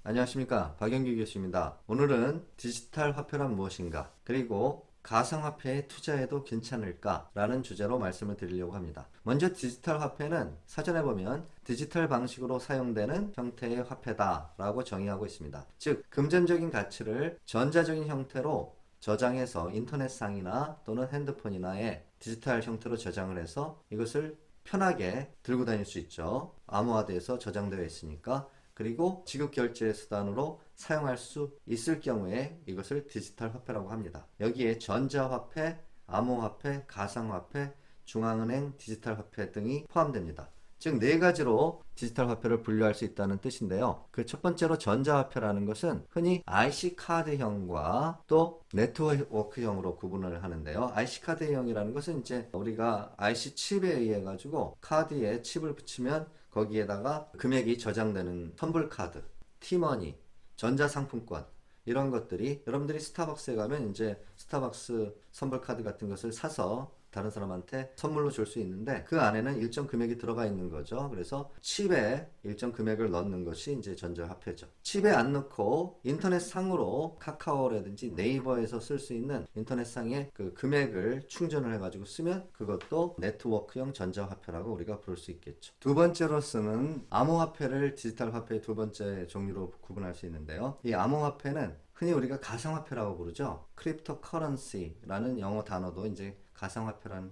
안녕하십니까, 박영규 교수입니다. 오늘은 디지털 화폐란 무엇인가, 그리고 가상화폐에 투자해도 괜찮을까? 라는 주제로 말씀을 드리려고 합니다. 먼저 디지털 화폐는 사전에 보면 디지털 방식으로 사용되는 형태의 화폐다 라고 정의하고 있습니다. 즉, 금전적인 가치를 전자적인 형태로 저장해서 인터넷상이나 또는 핸드폰이나에 디지털 형태로 저장을 해서 이것을 편하게 들고 다닐 수 있죠. 암호화돼서 저장되어 있으니까. 그리고 지급 결제 수단으로 사용할 수 있을 경우에 이것을 디지털 화폐라고 합니다. 여기에 전자화폐, 암호화폐, 가상화폐, 중앙은행 디지털 화폐 등이 포함됩니다. 즉, 네 가지로 디지털 화폐를 분류할 수 있다는 뜻인데요. 그 첫 번째로 전자화폐라는 것은 흔히 IC 카드형과 또 네트워크형으로 구분을 하는데요. IC 카드형이라는 것은 이제 우리가 IC 칩에 의해 가지고 카드에 칩을 붙이면 거기에다가 금액이 저장되는 선불카드, 티머니, 전자상품권, 이런 것들이 여러분들이 스타벅스에 가면 이제 스타벅스 선불카드 같은 것을 사서 다른 사람한테 선물로 줄 수 있는데 그 안에는 일정 금액이 들어가 있는 거죠. 그래서 칩에 일정 금액을 넣는 것이 이제 전자화폐죠. 칩에 안 넣고 인터넷 상으로 카카오라든지 네이버에서 쓸 수 있는 인터넷 상에 그 금액을 충전을 해가지고 쓰면 그것도 네트워크형 전자화폐라고 우리가 부를 수 있겠죠. 두 번째로 쓰는 암호화폐를 디지털 화폐의 두 번째 종류로 구분할 수 있는데요. 이 암호화폐는 흔히 우리가 가상화폐라고 부르죠. 크립토 커런시라는 영어 단어도 이제 가상화폐라는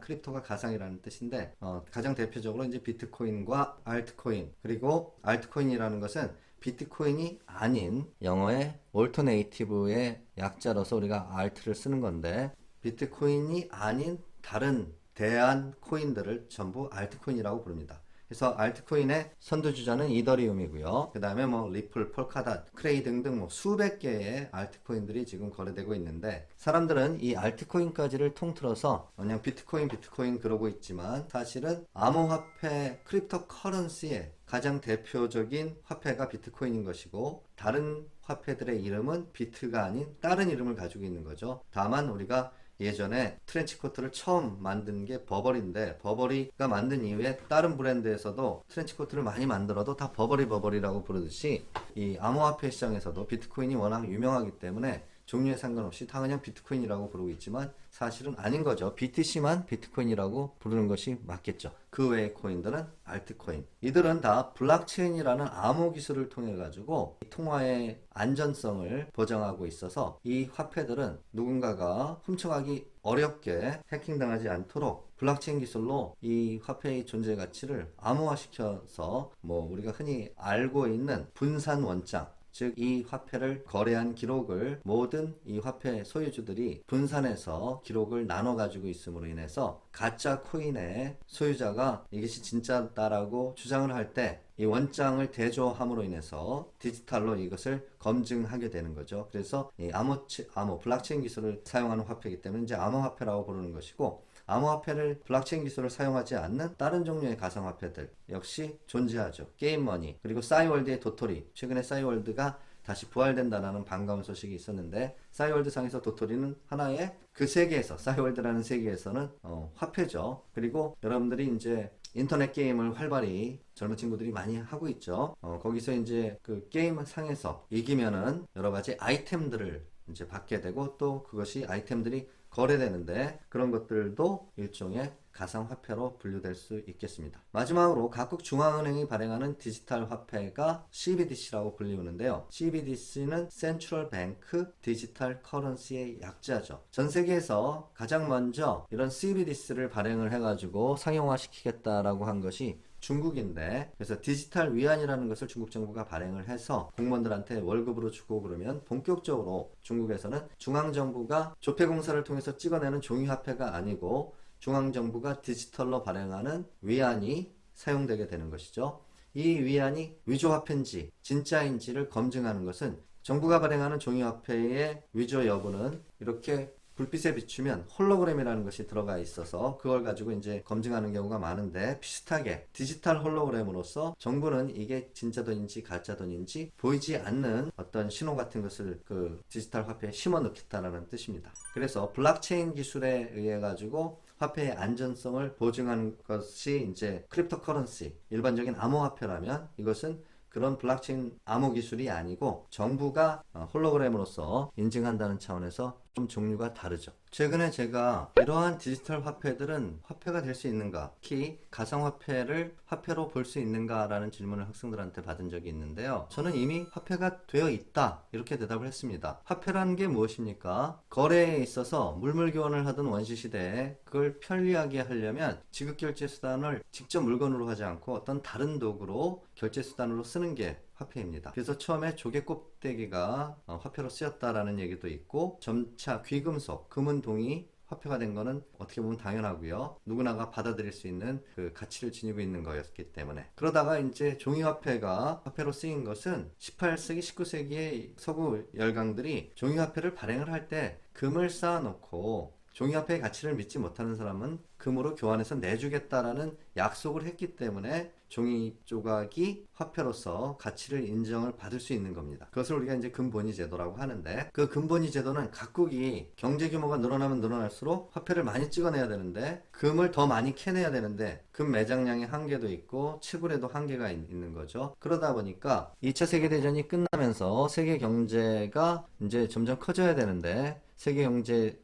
크립토가 가상이라는 뜻인데 가장 대표적으로 이제 비트코인과 알트코인, 그리고 알트코인이라는 것은 비트코인이 아닌 영어의 올터네이티브의 약자로서 우리가 알트를 쓰는 건데 비트코인이 아닌 다른 대안 코인들을 전부 알트코인이라고 부릅니다. 그래서 알트코인의 선두주자는 이더리움이고요. 그 다음에 뭐 리플, 폴카닷, 크레이 등등 뭐 수백 개의 알트코인들이 지금 거래되고 있는데 사람들은 이 알트코인까지를 통틀어서 그냥 비트코인 그러고 있지만 사실은 암호화폐 크립토 커런시의 가장 대표적인 화폐가 비트코인인 것이고 다른 화폐들의 이름은 비트가 아닌 다른 이름을 가지고 있는 거죠. 다만 우리가 예전에 트렌치코트를 처음 만든 게 버버리인데 버버리가 만든 이후에 다른 브랜드에서도 트렌치코트를 많이 만들어도 다 버버리라고 부르듯이 이 암호화폐 시장에서도 비트코인이 워낙 유명하기 때문에 종류에 상관없이 다 그냥 비트코인이라고 부르고 있지만 사실은 아닌 거죠. BTC만 비트코인이라고 부르는 것이 맞겠죠. 그 외의 코인들은 알트코인. 이들은 다 블록체인이라는 암호 기술을 통해 가지고 통화의 안전성을 보장하고 있어서 이 화폐들은 누군가가 훔쳐가기 어렵게 해킹당하지 않도록 블록체인 기술로 이 화폐의 존재 가치를 암호화시켜서 뭐 우리가 흔히 알고 있는 분산 원장, 즉 이 화폐를 거래한 기록을 모든 이 화폐 소유주들이 분산해서 기록을 나눠 가지고 있음으로 인해서 가짜 코인의 소유자가 이것이 진짜다라고 주장을 할 때 이 원장을 대조함으로 인해서 디지털로 이것을 검증하게 되는 거죠. 그래서 이 암호 블록체인 기술을 사용하는 화폐이기 때문에 이제 암호화폐라고 부르는 것이고 암호화폐를 블록체인 기술을 사용하지 않는 다른 종류의 가상화폐들 역시 존재하죠. 게임머니, 그리고 싸이월드의 도토리, 최근에 싸이월드가 다시 부활된다는 반가운 소식이 있었는데 싸이월드 상에서 도토리는 하나의 그 세계에서 싸이월드라는 세계에서는 화폐죠. 그리고 여러분들이 이제 인터넷 게임을 활발히 젊은 친구들이 많이 하고 있죠. 거기서 이제 그 게임 상에서 이기면은 여러 가지 아이템들을 이제 받게 되고 또 그것이 아이템들이 거래되는데 그런 것들도 일종의 가상화폐로 분류될 수 있겠습니다. 마지막으로 각국 중앙은행이 발행하는 디지털 화폐가 CBDC라고 불리우는데요. CBDC는 Central Bank Digital Currency의 약자죠. 전 세계에서 가장 먼저 이런 CBDC를 발행을 해가지고 상용화시키겠다라고 한 것이 중국인데 그래서 디지털 위안이라는 것을 중국 정부가 발행을 해서 공무원들한테 월급으로 주고 그러면 본격적으로 중국에서는 중앙정부가 조폐공사를 통해서 찍어내는 종이화폐가 아니고 중앙정부가 디지털로 발행하는 위안이 사용되게 되는 것이죠. 이 위안이 위조화폐인지 진짜인지를 검증하는 것은 정부가 발행하는 종이화폐의 위조 여부는 이렇게 불빛에 비추면 홀로그램이라는 것이 들어가 있어서 그걸 가지고 이제 검증하는 경우가 많은데 비슷하게 디지털 홀로그램으로서 정부는 이게 진짜 돈인지 가짜 돈인지 보이지 않는 어떤 신호 같은 것을 그 디지털 화폐에 심어 넣겠다라는 뜻입니다. 그래서 블록체인 기술에 의해 가지고 화폐의 안전성을 보증하는 것이 이제 크립토커런시, 일반적인 암호화폐라면 이것은 그런 블록체인 암호 기술이 아니고 정부가 홀로그램으로서 인증한다는 차원에서 좀 종류가 다르죠. 최근에 제가 이러한 디지털 화폐들은 화폐가 될 수 있는가, 특히 가상화폐를 화폐로 볼 수 있는가 라는 질문을 학생들한테 받은 적이 있는데요. 저는 이미 화폐가 되어 있다 이렇게 대답을 했습니다. 화폐라는 게 무엇입니까? 거래에 있어서 물물교환을 하던 원시시대에 그걸 편리하게 하려면 지급결제 수단을 직접 물건으로 하지 않고 어떤 다른 도구로 결제 수단으로 쓰는 게 화폐입니다. 그래서 처음에 조개 껍데기가 화폐로 쓰였다라는 얘기도 있고, 점차 귀금속, 금은 동이 화폐가 된 거는 어떻게 보면 당연하고요. 누구나가 받아들일 수 있는 그 가치를 지니고 있는 거였기 때문에. 그러다가 이제 종이화폐가 화폐로 쓰인 것은 18세기, 19세기의 서구 열강들이 종이화폐를 발행을 할 때 금을 쌓아놓고 종이화폐의 가치를 믿지 못하는 사람은 금으로 교환해서 내주겠다라는 약속을 했기 때문에 종이 조각이 화폐로서 가치를 인정을 받을 수 있는 겁니다. 그것을 우리가 이제 금본위 제도라고 하는데, 그 금본위 제도는 각국이 경제 규모가 늘어나면 늘어날수록 화폐를 많이 찍어내야 되는데, 금을 더 많이 캐내야 되는데 금 매장량의 한계도 있고 채굴에도 한계가 있는 거죠. 그러다 보니까 2차 세계대전이 끝나면서 세계 경제가 이제 점점 커져야 되는데, 세계 경제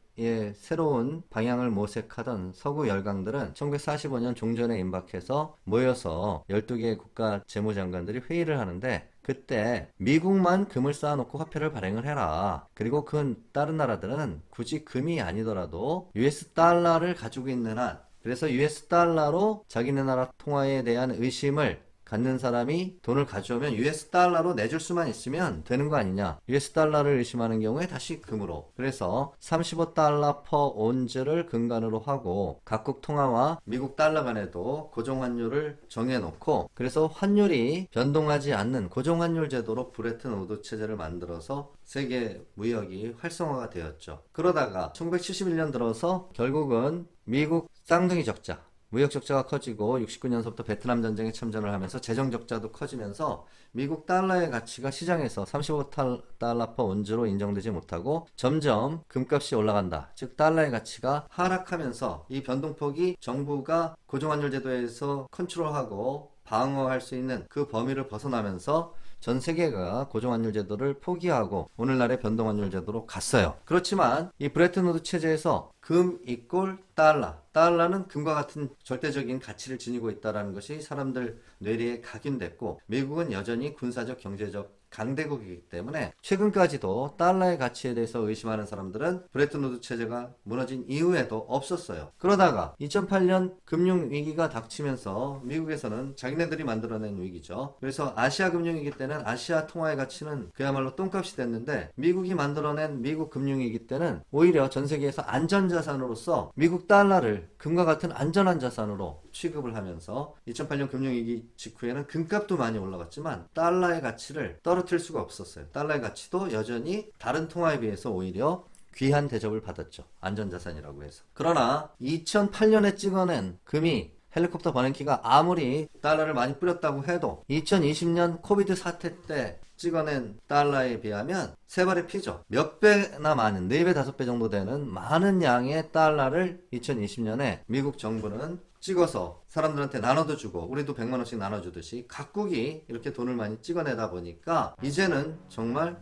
새로운 방향을 모색하던 서구 열강들은 1945년 종전에 임박해서 모여서 12개의 국가 재무장관들이 회의를 하는데, 그때 미국만 금을 쌓아놓고 화폐를 발행을 해라. 그리고 그 다른 나라들은 굳이 금이 아니더라도 US 달러를 가지고 있는 한, 그래서 US 달러로 자기네 나라 통화에 대한 의심을 갖는 사람이 돈을 가져오면 US 달러로 내줄 수만 있으면 되는 거 아니냐. US 달러를 의심하는 경우에 다시 금으로. 그래서 35달러 퍼 온즈를 근간으로 하고 각국 통화와 미국 달러 간에도 고정환율을 정해놓고, 그래서 환율이 변동하지 않는 고정환율 제도로 브레튼 우드 체제를 만들어서 세계 무역이 활성화가 되었죠. 그러다가 1971년 들어서 결국은 미국 쌍둥이 적자, 무역 적자가 커지고 69년서부터 베트남 전쟁에 참전을 하면서 재정 적자도 커지면서 미국 달러의 가치가 시장에서 35달러 퍼 온즈로 인정되지 못하고 점점 금값이 올라간다. 즉 달러의 가치가 하락하면서 이 변동폭이 정부가 고정환율 제도에서 컨트롤하고 방어할 수 있는 그 범위를 벗어나면서 전 세계가 고정환율 제도를 포기하고 오늘날의 변동환율 제도로 갔어요. 그렇지만 이 브레튼 우드 체제에서 금 이꼴 달러, 달러는 금과 같은 절대적인 가치를 지니고 있다는 것이 사람들 뇌리에 각인됐고, 미국은 여전히 군사적, 경제적 강대국이기 때문에 최근까지도 달러의 가치에 대해서 의심하는 사람들은 브레튼 우드 체제가 무너진 이후에도 없었어요. 그러다가 2008년 금융위기가 닥치면서 미국에서는 자기네들이 만들어낸 위기죠. 그래서 아시아 금융위기 때는 아시아 통화의 가치는 그야말로 똥값이 됐는데, 미국이 만들어낸 미국 금융위기 때는 오히려 전 세계에서 안전자산으로서 미국 달러를 금과 같은 안전한 자산으로 취급을 하면서 2008년 금융위기 직후에는 금값도 많이 올라갔지만 달러의 가치를 떨어뜨릴 수가 없었어요. 달러의 가치도 여전히 다른 통화에 비해서 오히려 귀한 대접을 받았죠. 안전자산이라고 해서. 그러나 2008년에 찍어낸 금이, 헬리콥터 버냉키가 아무리 달러를 많이 뿌렸다고 해도 2020년 코비드 사태 때 찍어낸 달러에 비하면 세 발의 피죠. 몇 배나 많은, 4배, 5배 정도 되는 많은 양의 달러를 2020년에 미국 정부는 찍어서 사람들한테 나눠도 주고, 우리도 100만 원씩 나눠주듯이 각국이 이렇게 돈을 많이 찍어내다 보니까 이제는 정말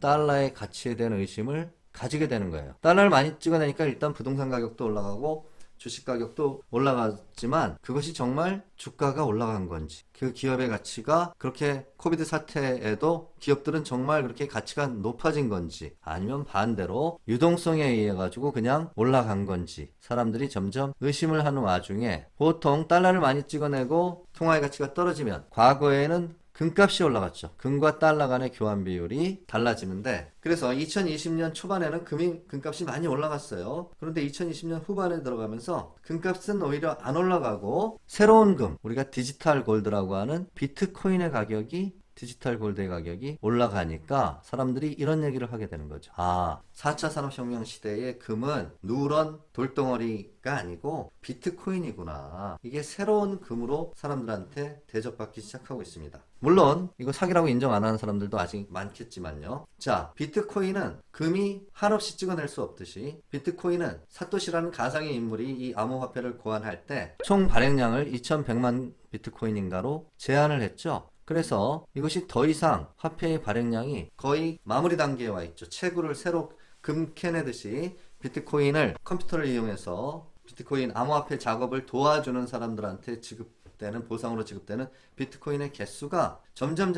달러의 가치에 대한 의심을 가지게 되는 거예요. 달러를 많이 찍어내니까 일단 부동산 가격도 올라가고 주식 가격도 올라갔지만, 그것이 정말 주가가 올라간 건지, 그 기업의 가치가 그렇게 코비드 사태에도 기업들은 정말 그렇게 가치가 높아진 건지, 아니면 반대로 유동성에 의해 가지고 그냥 올라간 건지 사람들이 점점 의심을 하는 와중에, 보통 달러를 많이 찍어내고 통화의 가치가 떨어지면 과거에는 금값이 올라갔죠. 금과 달러 간의 교환 비율이 달라지는데, 그래서 2020년 초반에는 금값이 많이 올라갔어요. 그런데 2020년 후반에 들어가면서 금값은 오히려 안 올라가고, 새로운 금, 우리가 디지털 골드라고 하는 비트코인의 가격이, 디지털 골드의 가격이 올라가니까 사람들이 이런 얘기를 하게 되는 거죠. 4차 산업혁명 시대의 금은 누런 돌덩어리가 아니고 비트코인이구나. 이게 새로운 금으로 사람들한테 대접받기 시작하고 있습니다. 물론 이거 사기라고 인정 안 하는 사람들도 아직 많겠지만요. 자, 비트코인은 금이 한없이 찍어낼 수 없듯이, 비트코인은 사토시라는 가상의 인물이 이 암호화폐를 고안할 때 총 발행량을 2100만 비트코인인가로 제한을 했죠. 그래서 이것이 더 이상 화폐의 발행량이 거의 마무리 단계에 와 있죠. 채굴을 새로 금 캐내듯이 비트코인을 컴퓨터를 이용해서 비트코인 암호화폐 작업을 도와주는 사람들한테 지급되는 보상으로 지급되는 비트코인의 개수가 점점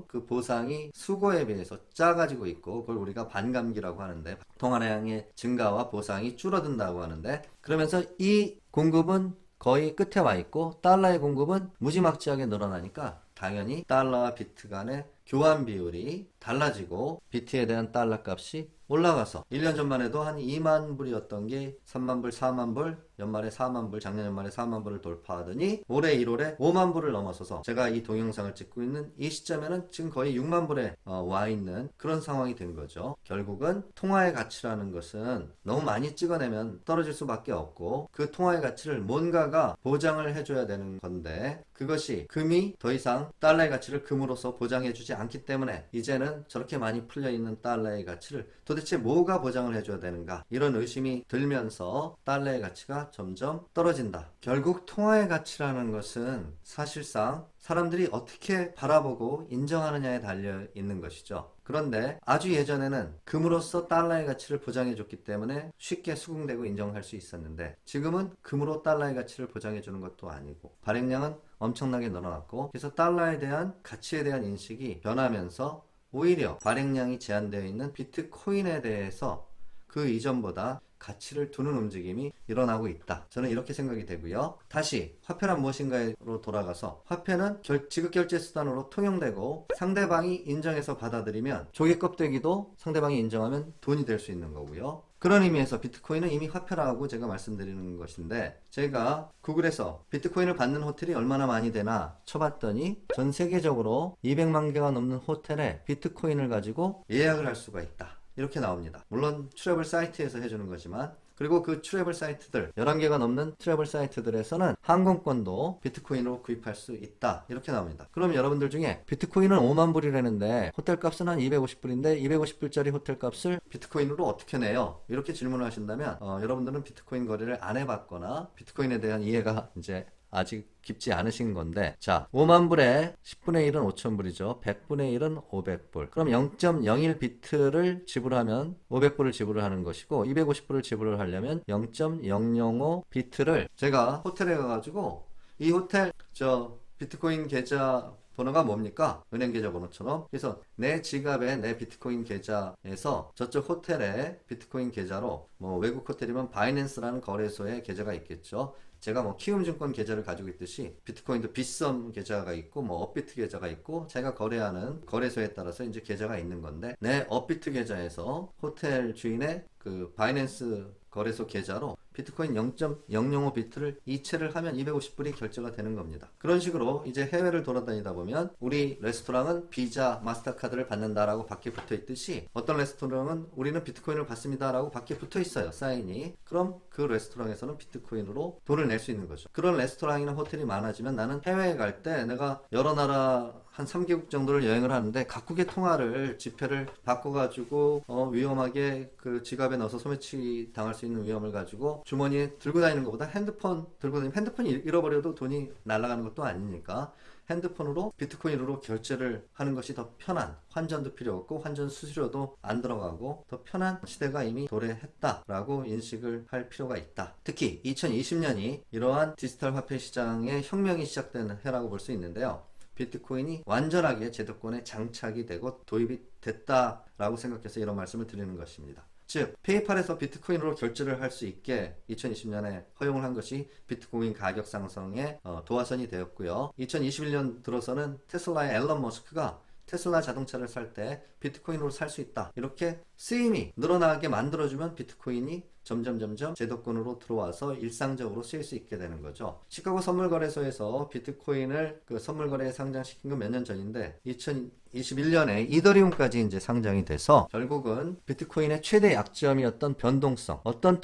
그 보상이 수거에 비해서 작아지고 있고, 그걸 우리가 반감기라고 하는데, 통화량의 증가와 보상이 줄어든다고 하는데, 그러면서 이 공급은 거의 끝에 와 있고 달러의 공급은 무지막지하게 늘어나니까 당연히 달러와 비트 간의 교환 비율이 달라지고 비트에 대한 달러 값이 올라가서 1년 전만 해도 한 2만 불이었던 게 3만 불, 4만 불, 연말에 4만 불, 작년 연말에 4만 불을 돌파하더니 올해 1월에 5만 불을 넘어서서 제가 이 동영상을 찍고 있는 이 시점에는 지금 거의 6만 불에 와 있는 그런 상황이 된 거죠. 결국은 통화의 가치라는 것은 너무 많이 찍어내면 떨어질 수밖에 없고, 그 통화의 가치를 뭔가가 보장을 해줘야 되는 건데, 그것이 금이 더 이상 달러의 가치를 금으로써 보장해주지 않기 때문에 이제는 저렇게 많이 풀려있는 달러의 가치를 도대체 뭐가 보장을 해줘야 되는가, 이런 의심이 들면서 달러의 가치가 점점 떨어진다. 결국 통화의 가치라는 것은 사실상 사람들이 어떻게 바라보고 인정하느냐에 달려 있는 것이죠. 그런데 아주 예전에는 금으로써 달러의 가치를 보장해줬기 때문에 쉽게 수긍되고 인정할 수 있었는데, 지금은 금으로 달러의 가치를 보장해주는 것도 아니고 발행량은 엄청나게 늘어났고, 그래서 달러에 대한 가치에 대한 인식이 변하면서 오히려 발행량이 제한되어 있는 비트코인에 대해서 그 이전보다 가치를 두는 움직임이 일어나고 있다. 저는 이렇게 생각이 되고요. 다시 화폐란 무엇인가로 돌아가서, 화폐는 지급결제 수단으로 통용되고 상대방이 인정해서 받아들이면 조개 껍데기도 상대방이 인정하면 돈이 될 수 있는 거고요. 그런 의미에서 비트코인은 이미 화폐라고 제가 말씀드리는 것인데, 제가 구글에서 비트코인을 받는 호텔이 얼마나 많이 되나 쳐봤더니 전 세계적으로 200만 개가 넘는 호텔에 비트코인을 가지고 예약을 할 수가 있다, 이렇게 나옵니다. 물론 트래블 사이트에서 해주는 거지만, 그리고 그 트래블 사이트들 11개가 넘는 트래블 사이트들에서는 항공권도 비트코인으로 구입할 수 있다, 이렇게 나옵니다. 그럼 여러분들 중에 비트코인은 5만 불이라는데 호텔 값은 한 250불인데 250불짜리 호텔 값을 비트코인으로 어떻게 내요? 이렇게 질문을 하신다면 여러분들은 비트코인 거래를 안 해봤거나 비트코인에 대한 이해가 이제 아직 깊지 않으신 건데, 자, 5만 불에 10분의 1은 5천 불이죠. 100분의 1은 500불. 그럼 0.01 비트를 지불하면 500불을 지불을 하는 것이고, 250불을 지불을 하려면 0.005 비트를, 제가 호텔에 가가지고 이 호텔 비트코인 계좌 번호가 뭡니까? 은행 계좌 번호처럼. 그래서 내 지갑에 내 비트코인 계좌에서 저쪽 호텔에 비트코인 계좌로, 뭐 외국 호텔이면 바이낸스라는 거래소에 계좌가 있겠죠. 제가 뭐 키움증권 계좌를 가지고 있듯이 비트코인도 빗썸 계좌가 있고 뭐 업비트 계좌가 있고, 제가 거래하는 거래소에 따라서 이제 계좌가 있는 건데, 내 업비트 계좌에서 호텔 주인의 그 바이낸스 거래소 계좌로 비트코인 0.005 비트를 이체를 하면 250불이 결제가 되는 겁니다. 그런 식으로 이제 해외를 돌아다니다 보면 우리 레스토랑은 비자, 마스터카드를 받는다라고 밖에 붙어 있듯이, 어떤 레스토랑은 우리는 비트코인을 받습니다라고 밖에 붙어 있어요, 사인이. 그럼 그 레스토랑에서는 비트코인으로 돈을 낼 수 있는 거죠. 그런 레스토랑이나 호텔이 많아지면 나는 해외에 갈 때 내가 여러 나라 한 3개국 정도를 여행을 하는데 각국의 통화를, 지폐를 바꿔가지고 위험하게 그 지갑에 넣어서 소매치기 당할 수 있는 위험을 가지고 주머니에 들고 다니는 것보다 핸드폰 들고 다니면, 핸드폰이 잃어버려도 돈이 날아가는 것도 아니니까 핸드폰으로 비트코인으로 결제를 하는 것이 더 편한, 환전도 필요 없고 환전 수수료도 안 들어가고 더 편한 시대가 이미 도래했다라고 인식을 할 필요가 있다. 특히 2020년이 이러한 디지털 화폐 시장의 혁명이 시작된 해라고 볼 수 있는데요. 비트코인이 완전하게 제도권에 장착이 되고 도입이 됐다라고 생각해서 이런 말씀을 드리는 것입니다. 즉, 페이팔에서 비트코인으로 결제를 할 수 있게 2020년에 허용을 한 것이 비트코인 가격 상승에 도화선이 되었고요. 2021년 들어서는 테슬라의 앨런 머스크가 테슬라 자동차를 살 때 비트코인으로 살 수 있다, 이렇게 쓰임이 늘어나게 만들어주면 비트코인이 점점 제도권으로 들어와서 일상적으로 쓰일 수 있게 되는 거죠. 시카고 선물거래소에서 비트코인을 그 선물거래에 상장시킨 건 몇 년 전인데 2021년에 이더리움까지 이제 상장이 돼서, 결국은 비트코인의 최대 약점이었던 변동성, 어떤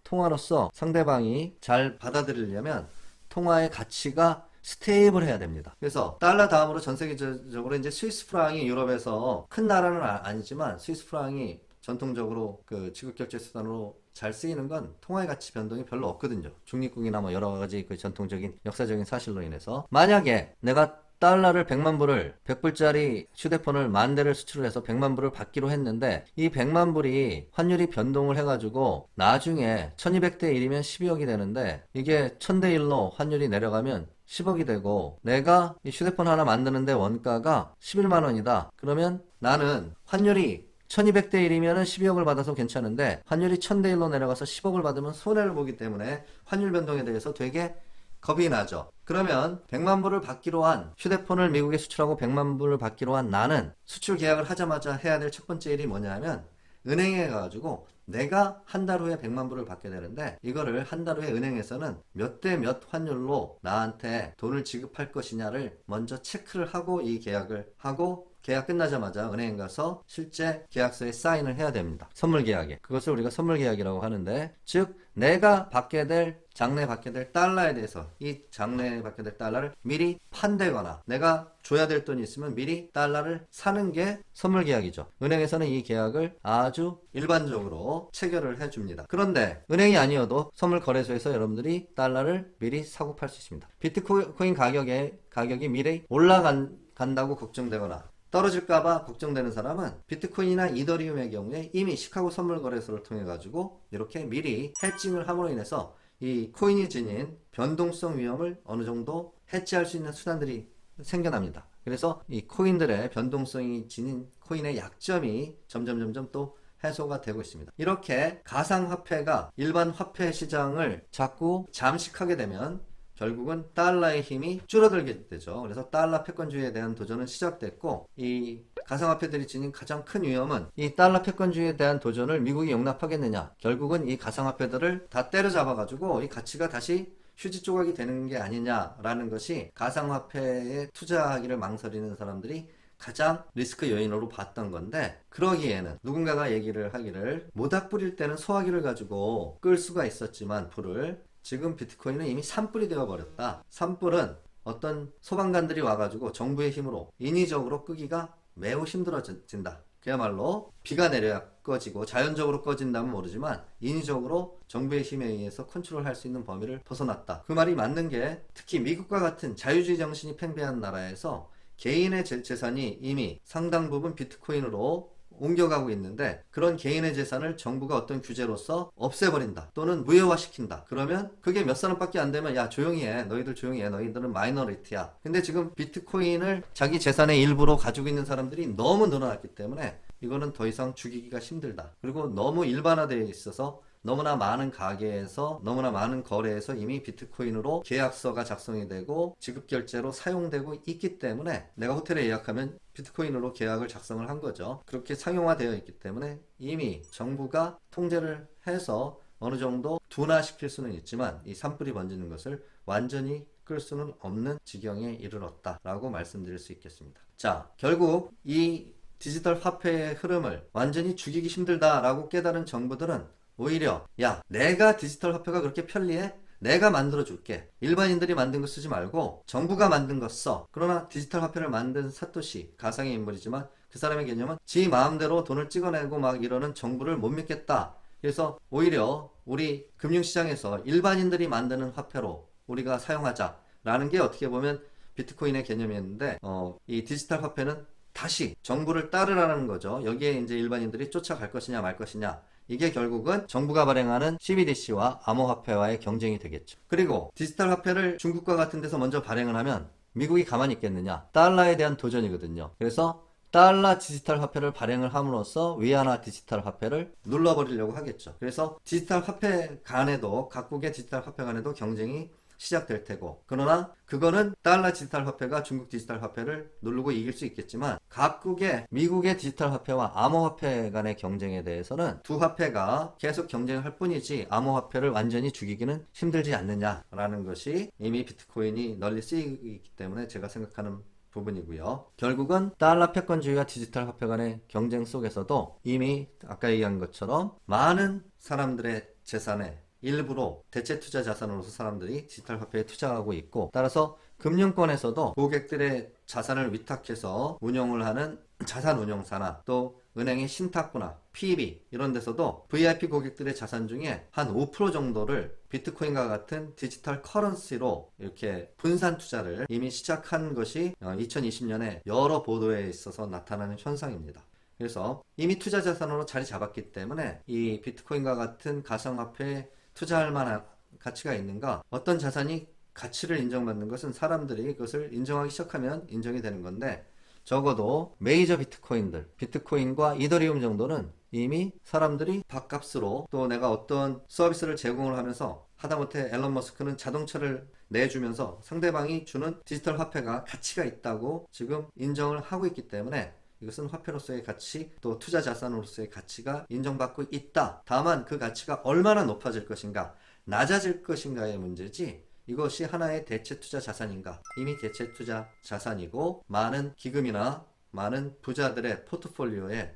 통화로서 상대방이 잘 받아들이려면 통화의 가치가 스테이블해야 됩니다. 그래서 달러 다음으로 전 세계적으로 이제 스위스 프랑이 유럽에서 큰 나라는 아니지만 스위스 프랑이 전통적으로 그 지급결제 수단으로 잘 쓰이는 건 통화의 가치 변동이 별로 없거든요. 중립국이나 뭐 여러 가지 그 전통적인 역사적인 사실로 인해서, 만약에 내가 달러를 100만 불을 100불짜리 휴대폰을 10,000대를 수출을 해서 100만 불을 받기로 했는데 이 100만 불이 환율이 변동을 해가지고 나중에 1200대 1이면 12억이 되는데 이게 1000대 1로 환율이 내려가면 10억이 되고 내가 이 휴대폰 하나 만드는데 원가가 11만 원이다. 그러면 나는 환율이 1200대 1이면 12억을 받아서 괜찮은데 환율이 1000대 1로 내려가서 10억을 받으면 손해를 보기 때문에 환율 변동에 대해서 되게 겁이 나죠. 그러면 100만 불을 받기로 한 휴대폰을 미국에 수출하고 100만 불을 받기로 한 나는 수출 계약을 하자마자 해야 될 첫 번째 일이 뭐냐면 은행에 가가지고 내가 한 달 후에 100만 불을 받게 되는데 이거를 한 달 후에 은행에서는 몇 대 몇 환율로 나한테 돈을 지급할 것이냐를 먼저 체크를 하고 이 계약을 하고 계약 끝나자마자 은행에 가서 실제 계약서에 사인을 해야 됩니다. 선물 계약에. 그것을 우리가 선물 계약이라고 하는데 즉 내가 받게 될 장래 받게 될 달러에 대해서 이 장래 받게 될 달러를 미리 판대거나 내가 줘야 될 돈이 있으면 미리 달러를 사는 게 선물 계약이죠. 은행에서는 이 계약을 아주 일반적으로 체결을 해줍니다. 그런데 은행이 아니어도 선물 거래소에서 여러분들이 달러를 미리 사고 팔 수 있습니다. 비트코인 가격이 미리 올라간다고 걱정되거나 떨어질까봐 걱정되는 사람은 비트코인이나 이더리움의 경우에 이미 시카고 선물 거래소를 통해 가지고 이렇게 미리 해칭을 함으로 인해서 이 코인이 지닌 변동성 위험을 어느 정도 해치할 수 있는 수단들이 생겨납니다. 그래서 이 코인들의 변동성이 지닌 코인의 약점이 점점 또 해소가 되고 있습니다. 이렇게 가상화폐가 일반 화폐 시장을 자꾸 잠식하게 되면 결국은 달러의 힘이 줄어들게 되죠. 그래서 달러 패권주의에 대한 도전은 시작됐고 이 가상화폐들이 지닌 가장 큰 위험은 이 달러 패권주의에 대한 도전을 미국이 용납하겠느냐. 결국은 이 가상화폐들을 다 때려잡아가지고 이 가치가 다시 휴지 조각이 되는 게 아니냐라는 것이 가상화폐에 투자하기를 망설이는 사람들이 가장 리스크 요인으로 봤던 건데 그러기에는 누군가가 얘기를 하기를 모닥 뿌릴 때는 소화기를 가지고 끌 수가 있었지만 불을 지금 비트코인은 이미 산불이 되어버렸다. 산불은 어떤 소방관들이 와가지고 정부의 힘으로 인위적으로 끄기가 매우 힘들어진다. 그야말로 비가 내려야 꺼지고 자연적으로 꺼진다면 모르지만 인위적으로 정부의 힘에 의해서 컨트롤할 수 있는 범위를 벗어났다. 그 말이 맞는 게 특히 미국과 같은 자유주의 정신이 팽배한 나라에서 개인의 재산이 이미 상당 부분 비트코인으로 옮겨가고 있는데 그런 개인의 재산을 정부가 어떤 규제로서 없애버린다 또는 무효화시킨다. 그러면 그게 몇 사람밖에 안 되면 야 조용히 해. 너희들 조용히 해. 너희들은 마이너리티야. 근데 지금 비트코인을 자기 재산의 일부로 가지고 있는 사람들이 너무 늘어났기 때문에 이거는 더 이상 죽이기가 힘들다. 그리고 너무 일반화되어 있어서 너무나 많은 가게에서 너무나 많은 거래에서 이미 비트코인으로 계약서가 작성이 되고 지급결제로 사용되고 있기 때문에 내가 호텔에 예약하면 비트코인으로 계약을 작성을 한 거죠. 그렇게 상용화되어 있기 때문에 이미 정부가 통제를 해서 어느 정도 둔화시킬 수는 있지만 이 산불이 번지는 것을 완전히 끌 수는 없는 지경에 이르렀다라고 말씀드릴 수 있겠습니다. 자, 결국 이 디지털 화폐의 흐름을 완전히 죽이기 힘들다라고 깨달은 정부들은 오히려 야 내가 디지털 화폐가 그렇게 편리해? 내가 만들어 줄게. 일반인들이 만든 거 쓰지 말고 정부가 만든 거 써. 그러나 디지털 화폐를 만든 사토시 가상의 인물이지만 그 사람의 개념은 지 마음대로 돈을 찍어내고 막 이러는 정부를 못 믿겠다. 그래서 오히려 우리 금융시장에서 일반인들이 만드는 화폐로 우리가 사용하자라는 게 어떻게 보면 비트코인의 개념이었는데 이 디지털 화폐는 다시 정부를 따르라는 거죠. 여기에 이제 일반인들이 쫓아갈 것이냐 말 것이냐. 이게 결국은 정부가 발행하는 CBDC와 암호화폐와의 경쟁이 되겠죠. 그리고 디지털 화폐를 중국과 같은 데서 먼저 발행을 하면 미국이 가만히 있겠느냐. 달러에 대한 도전이거든요. 그래서 달러 디지털 화폐를 발행을 함으로써 위안화 디지털 화폐를 눌러버리려고 하겠죠. 그래서 디지털 화폐 간에도 각국의 디지털 화폐 간에도 경쟁이 시작될 테고 그러나 그거는 달러 디지털 화폐가 중국 디지털 화폐를 누르고 이길 수 있겠지만 각국의 미국의 디지털 화폐와 암호화폐 간의 경쟁에 대해서는 두 화폐가 계속 경쟁을 할 뿐이지 암호화폐를 완전히 죽이기는 힘들지 않느냐라는 것이 이미 비트코인이 널리 쓰이고 있기 때문에 제가 생각하는 부분이고요. 결국은 달러 패권주의와 디지털 화폐 간의 경쟁 속에서도 이미 아까 얘기한 것처럼 많은 사람들의 재산에 일부로 대체 투자 자산으로서 사람들이 디지털 화폐에 투자하고 있고 따라서 금융권에서도 고객들의 자산을 위탁해서 운영을 하는 자산운용사나 또 은행의 신탁구나 PB 이런 데서도 VIP 고객들의 자산 중에 한 5% 정도를 비트코인과 같은 디지털 커런시로 이렇게 분산 투자를 이미 시작한 것이 2020년에 여러 보도에 있어서 나타나는 현상입니다. 그래서 이미 투자 자산으로 자리 잡았기 때문에 이 비트코인과 같은 가상화폐에 투자할 만한 가치가 있는가? 어떤 자산이 가치를 인정받는 것은 사람들이 그것을 인정하기 시작하면 인정이 되는 건데, 적어도 메이저 비트코인들, 비트코인과 이더리움 정도는 이미 사람들이 밥값으로, 또 내가 어떤 서비스를 제공을 하면서, 하다못해 앨런 머스크는 자동차를 내주면서 상대방이 주는 디지털 화폐가 가치가 있다고 지금 인정을 하고 있기 때문에 이것은 화폐로서의 가치, 또 투자 자산으로서의 가치가 인정받고 있다. 다만 그 가치가 얼마나 높아질 것인가, 낮아질 것인가의 문제지, 이것이 하나의 대체 투자 자산인가? 이미 대체 투자 자산이고 많은 기금이나 많은 부자들의 포트폴리오에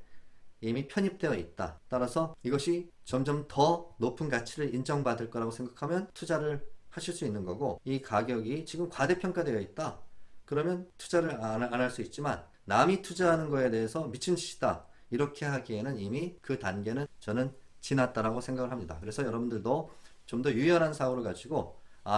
이미 편입되어 있다. 따라서 이것이 점점 더 높은 가치를 인정받을 거라고 생각하면 투자를 하실 수 있는 거고, 이 가격이 지금 과대평가되어 있다. 그러면 투자를 안 할 수 있지만, 남이 투자하는 거에 대해서 미친 짓이다, 이렇게 하기에는 이미 그 단계는 저는 지났다라고 생각을 합니다. 그래서 여러분들도 좀 더 유연한 사고를 가지고,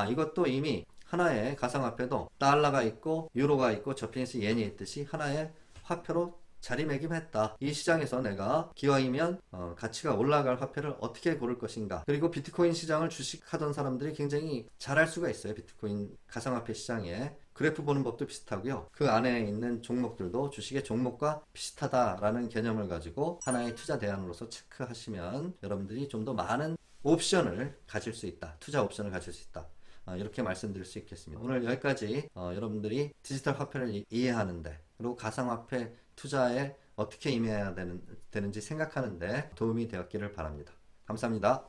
이것도 이미 하나의 가상화폐도 달러가 있고 유로가 있고 저피니스 옌이 있듯이 하나의 화폐로 자리매김했다. 이 시장에서 내가 기왕이면 가치가 올라갈 화폐를 어떻게 고를 것인가. 그리고 비트코인 시장을 주식하던 사람들이 굉장히 잘할 수가 있어요. 비트코인 가상화폐 시장에 그래프 보는 법도 비슷하고요. 그 안에 있는 종목들도 주식의 종목과 비슷하다라는 개념을 가지고 하나의 투자 대안으로서 체크하시면 여러분들이 좀 더 많은 옵션을 가질 수 있다. 투자 옵션을 가질 수 있다. 이렇게 말씀드릴 수 있겠습니다. 오늘 여기까지 여러분들이 디지털 화폐를 이해하는데, 그리고 가상화폐 투자에 어떻게 임해야 되는지 생각하는데 도움이 되었기를 바랍니다. 감사합니다.